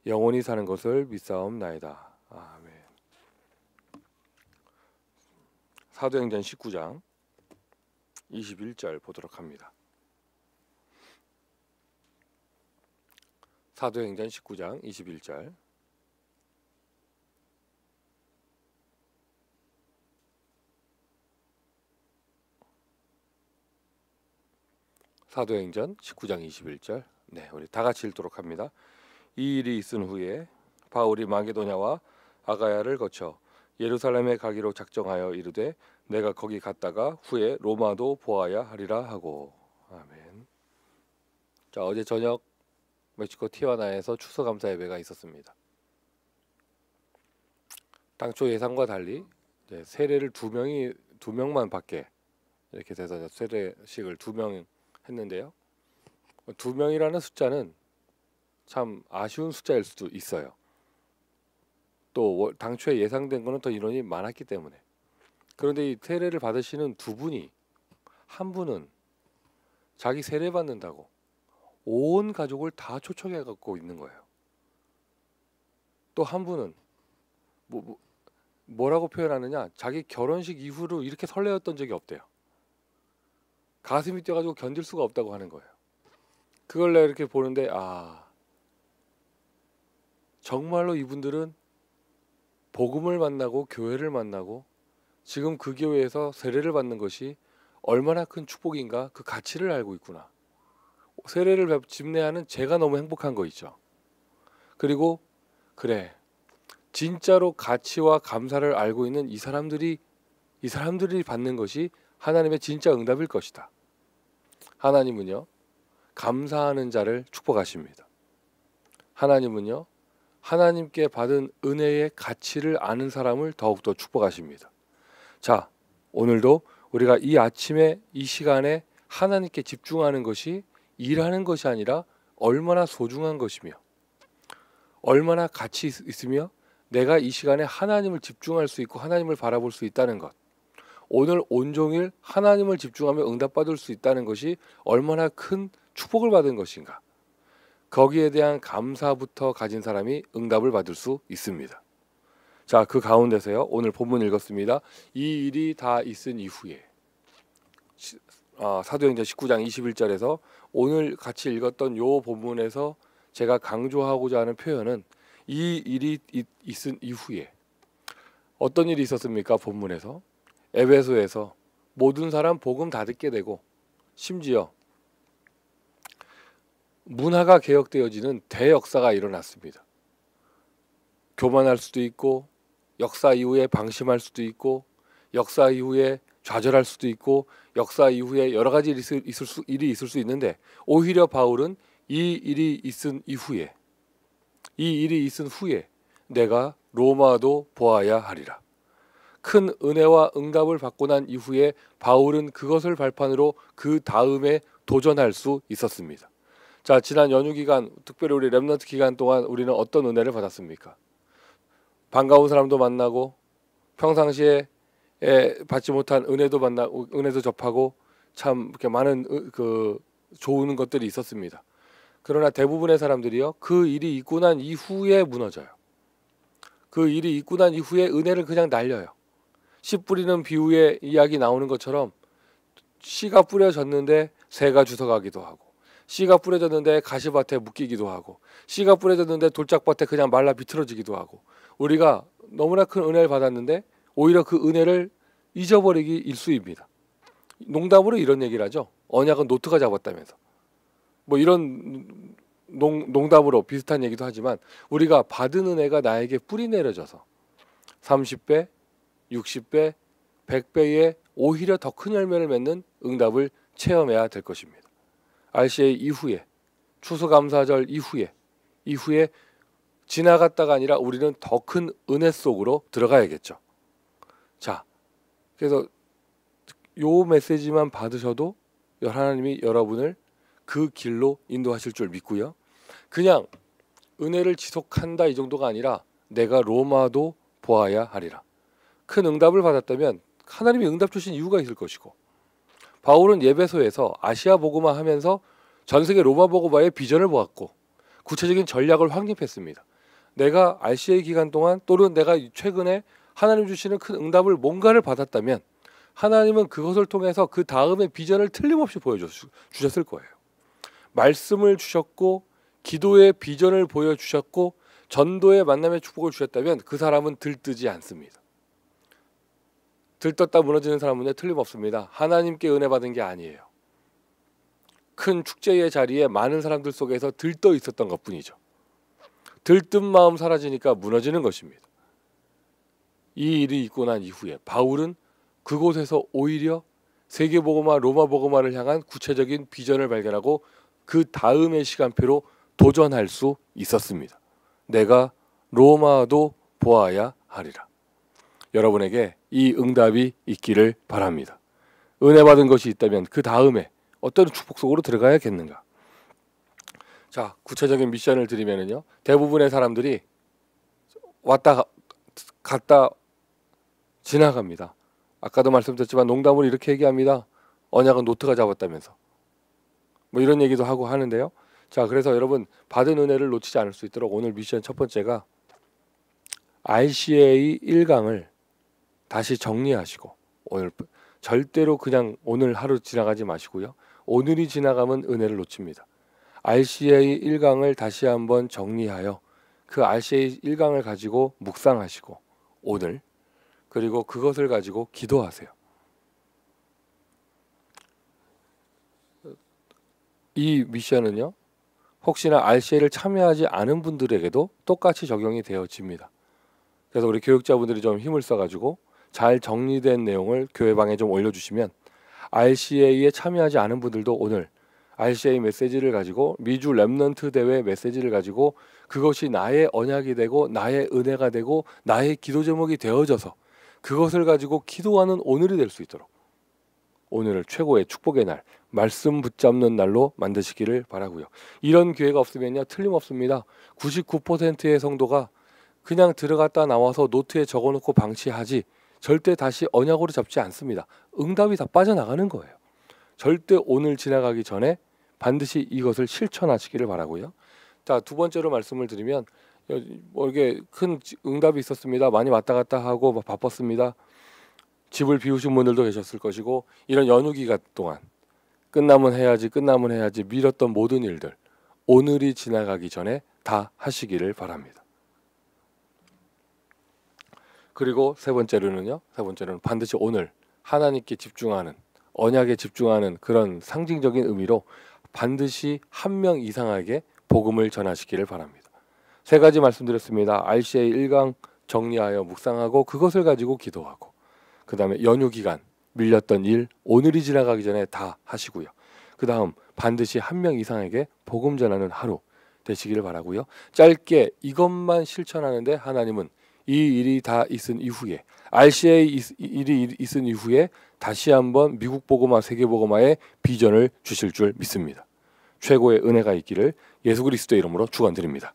영원히 사는 것을 믿사옵나이다. 아멘. 사도행전 19장 21절 보도록 합니다. 사도행전 19장 21절. 사도행전 19장 21절. 네, 우리 다 같이 읽도록 합니다. 이 일이 있은 후에 바울이 마게도냐와 아가야를 거쳐 예루살렘에 가기로 작정하여 이르되 내가 거기 갔다가 후에 로마도 보아야 하리라 하고. 아멘. 자, 어제 저녁 멕시코 티와나에서 추수감사 예배가 있었습니다. 당초 예상과 달리 세례를 두 명만 받게 이렇게 돼서 세례식을 2명 했는데요. 2명이라는 숫자는 참 아쉬운 숫자일 수도 있어요. 또 당초에 예상된 거는 더 인원이 많았기 때문에. 그런데 이 세례를 받으시는 두 분이, 한 분은 자기 세례 받는다고 온 가족을 다 초청해 갖고 있는 거예요. 또 한 분은 뭐라고 표현하느냐, 자기 결혼식 이후로 이렇게 설레었던 적이 없대요. 가슴이 뛰어가지고 견딜 수가 없다고 하는 거예요. 그걸 내가 이렇게 보는데, 정말로 이분들은 복음을 만나고 교회를 만나고 지금 그 교회에서 세례를 받는 것이 얼마나 큰 축복인가, 그 가치를 알고 있구나. 세례를 집례하는 제가 너무 행복한 거 있죠. 그리고 그래, 진짜로 가치와 감사를 알고 있는 이 사람들이 받는 것이 하나님의 진짜 응답일 것이다. 하나님은요, 감사하는 자를 축복하십니다. 하나님은요, 하나님께 받은 은혜의 가치를 아는 사람을 더욱더 축복하십니다. 자, 오늘도 우리가 이 아침에 이 시간에 하나님께 집중하는 것이 일하는 것이 아니라 얼마나 소중한 것이며 얼마나 가치 있으며 내가 이 시간에 하나님을 집중할 수 있고 하나님을 바라볼 수 있다는 것, 오늘 온종일 하나님을 집중하며 응답받을 수 있다는 것이 얼마나 큰 축복을 받은 것인가. 거기에 대한 감사부터 가진 사람이 응답을 받을 수 있습니다. 자, 그 가운데서요, 오늘 본문 읽었습니다. 이 일이 다 있은 이후에, 사도행전 19장 21절에서 오늘 같이 읽었던 요 본문에서 제가 강조하고자 하는 표현은 이 일이 있은 이후에 어떤 일이 있었습니까? 본문에서 에베소에서 모든 사람 복음 다 듣게 되고 심지어 문화가 개혁되어지는 대역사가 일어났습니다. 교만할 수도 있고 역사 이후에 방심할 수도 있고 역사 이후에 좌절할 수도 있고 역사 이후에 여러 가지 일이 있을 수 있는데, 오히려 바울은 이 일이 있은 후에 내가 로마도 보아야 하리라. 큰 은혜와 응답을 받고 난 이후에 바울은 그것을 발판으로 그 다음에 도전할 수 있었습니다. 자, 지난 연휴 기간, 특별히 우리 렘넌트 기간 동안 우리는 어떤 은혜를 받았습니까? 반가운 사람도 만나고 평상시에 받지 못한 은혜도 만나고 은혜도 접하고 참 이렇게 많은 좋은 것들이 있었습니다. 그러나 대부분의 사람들이요, 그 일이 있고 난 이후에 무너져요. 그 일이 있고 난 이후에 은혜를 그냥 날려요. 씨 뿌리는 비유의 이야기 나오는 것처럼 씨가 뿌려졌는데 새가 주워가기도 하고, 씨가 뿌려졌는데 가시밭에 묶이기도 하고, 씨가 뿌려졌는데 돌짝밭에 그냥 말라 비틀어지기도 하고, 우리가 너무나 큰 은혜를 받았는데 오히려 그 은혜를 잊어버리기 일쑤입니다. 농담으로 이런 얘기를 하죠. 언약은 노트가 잡았다면서. 뭐 이런 농담으로 비슷한 얘기도 하지만, 우리가 받은 은혜가 나에게 뿌리 내려져서 30배, 60배, 100배의 오히려 더 큰 열매를 맺는 응답을 체험해야 될 것입니다. RCA 이후에, 추수감사절 이후에 지나갔다가 아니라 우리는 더 큰 은혜 속으로 들어가야겠죠. 자, 그래서 요 메시지만 받으셔도 하나님이 여러분을 그 길로 인도하실 줄 믿고요. 그냥 은혜를 지속한다 이 정도가 아니라 내가 로마도 보아야 하리라. 큰 응답을 받았다면 하나님이 응답 주신 이유가 있을 것이고, 바울은 예배소에서 아시아 복음화 하면서 전 세계 로마 복음화의 비전을 보았고 구체적인 전략을 확립했습니다. 내가 RCA 기간 동안 또는 내가 최근에 하나님 주시는 큰 응답을 뭔가를 받았다면 하나님은 그것을 통해서 그 다음의 비전을 틀림없이 보여주셨을 거예요. 말씀을 주셨고 기도의 비전을 보여주셨고 전도의 만남의 축복을 주셨다면 그 사람은 들뜨지 않습니다. 들떴다 무너지는 사람은 틀림없습니다. 하나님께 은혜 받은 게 아니에요. 큰 축제의 자리에 많은 사람들 속에서 들떠 있었던 것뿐이죠. 들뜬 마음 사라지니까 무너지는 것입니다. 이 일이 있고 난 이후에 바울은 그곳에서 오히려 세계복음화 로마복음화를 향한 구체적인 비전을 발견하고 그 다음의 시간표로 도전할 수 있었습니다. 내가 로마도 보아야 하리라. 여러분에게 이 응답이 있기를 바랍니다. 은혜 받은 것이 있다면 그 다음에 어떤 축복 속으로 들어가야겠는가? 자, 구체적인 미션을 드리면은요. 대부분의 사람들이 왔다 갔다 지나갑니다. 아까도 말씀드렸지만 농담으로 이렇게 얘기합니다. 언약은 노트가 잡았다면서. 뭐 이런 얘기도 하고 하는데요. 자, 그래서 여러분 받은 은혜를 놓치지 않을 수 있도록 오늘 미션 첫 번째가 RCA 1강을 다시 정리하시고 오늘 절대로 그냥 오늘 하루 지나가지 마시고요. 오늘이 지나가면 은혜를 놓칩니다. RCA 1강을 다시 한번 정리하여 그 RCA 1강을 가지고 묵상하시고 오늘 그리고 그것을 가지고 기도하세요. 이 미션은요. 혹시나 RCA를 참여하지 않은 분들에게도 똑같이 적용이 되어집니다. 그래서 우리 교육자분들이 좀 힘을 써가지고 잘 정리된 내용을 교회방에 좀 올려주시면 RCA에 참여하지 않은 분들도 오늘 RCA 메시지를 가지고 미주 렘넌트 대회 메시지를 가지고 그것이 나의 언약이 되고 나의 은혜가 되고 나의 기도 제목이 되어져서 그것을 가지고 기도하는 오늘이 될 수 있도록 오늘을 최고의 축복의 날, 말씀 붙잡는 날로 만드시기를 바라고요. 이런 기회가 없으면요 틀림없습니다. 99%의 성도가 그냥 들어갔다 나와서 노트에 적어놓고 방치하지 절대 다시 언약으로 잡지 않습니다. 응답이 다 빠져나가는 거예요. 절대 오늘 지나가기 전에 반드시 이것을 실천하시기를 바라고요. 자, 두 번째로 말씀을 드리면 뭐 이게 큰 응답이 있었습니다. 많이 왔다 갔다 하고 막 바빴습니다. 집을 비우신 분들도 계셨을 것이고 이런 연휴 기간 동안 끝나면 해야지 미뤘던 모든 일들 오늘이 지나가기 전에 다 하시기를 바랍니다. 그리고 세 번째로는 반드시 오늘 하나님께 집중하는 언약에 집중하는 그런 상징적인 의미로 반드시 한 명 이상에게 복음을 전하시기를 바랍니다. 세 가지 말씀드렸습니다. RCA 1강 정리하여 묵상하고 그것을 가지고 기도하고 그 다음에 연휴 기간 밀렸던 일 오늘이 지나가기 전에 다 하시고요. 그 다음 반드시 한 명 이상에게 복음 전하는 하루 되시기를 바라고요. 짧게 이것만 실천하는데 하나님은 이 일이 다 있은 이후에 RCA 일이 있은 이후에 다시 한번 미국 복음화 세계 복음화의 비전을 주실 줄 믿습니다. 최고의 은혜가 있기를 예수 그리스도의 이름으로 축원드립니다.